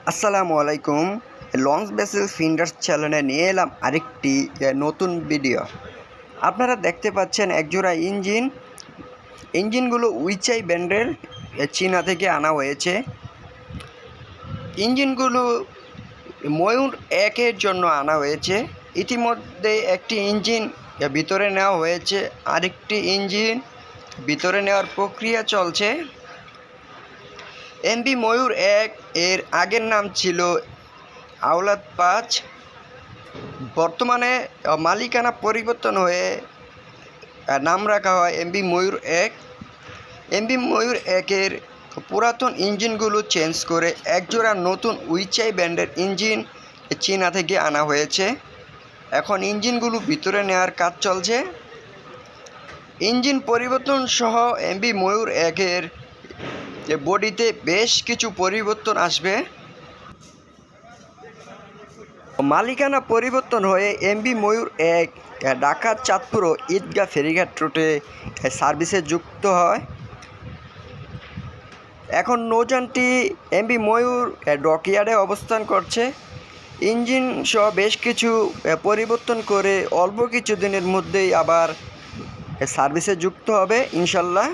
আসসালামু আলাইকুম। Launch Bessel ফিন্ডার্স চ্যানেলে নিয়ে এলাম আরেকটি নতুন ভিডিও। আপনারা দেখতে পাচ্ছেন একজোড়া ইঞ্জিনগুলো উইচাই ব্র্যান্ডের চীনা থেকে আনা হয়েছে। ইঞ্জিনগুলো ময়ূর-1-এর জন্য আনা হয়েছে। ইতিমধ্যে একটি ইঞ্জিন ভিতরে নেওয়া হয়েছে, আরেকটি ইঞ্জিন ভিতরে নেওয়ার প্রক্রিয়া চলছে। এমভি ময়ূর-1 এর আগের নাম ছিল আওলাদ-5। বর্তমানে মালিকানা পরিবর্তন হয়ে নাম রাখা হয় এমভি ময়ূর-1। এমভি ময়ূর-1-এর পুরাতন ইঞ্জিনগুলো চেঞ্জ করে একজোড়া নতুন উইচাই ব্র্যান্ডের ইঞ্জিন চীনা থেকে আনা হয়েছে। এখন ইঞ্জিনগুলো ভিতরে নেওয়ার কাজ চলছে। ইঞ্জিন পরিবর্তন সহ এমভি ময়ূর-1-এর বডিতে বেশ কিছু পরিবর্তন আসবে। মালিকানা পরিবর্তন হয়ে এমভি ময়ূর-1 ঢাকার চাঁদপুর ঈদগাহ ফেরিঘাট রুটে সার্ভিসে যুক্ত হয়। এখন নৌযানটি এমভি ময়ূর ডকইয়ার্ডে অবস্থান করছে। ইঞ্জিন সহ বেশ কিছু পরিবর্তন করে অল্প কিছু দিনের মধ্যেই আবার সার্ভিসে যুক্ত হবে ইনশাল্লাহ।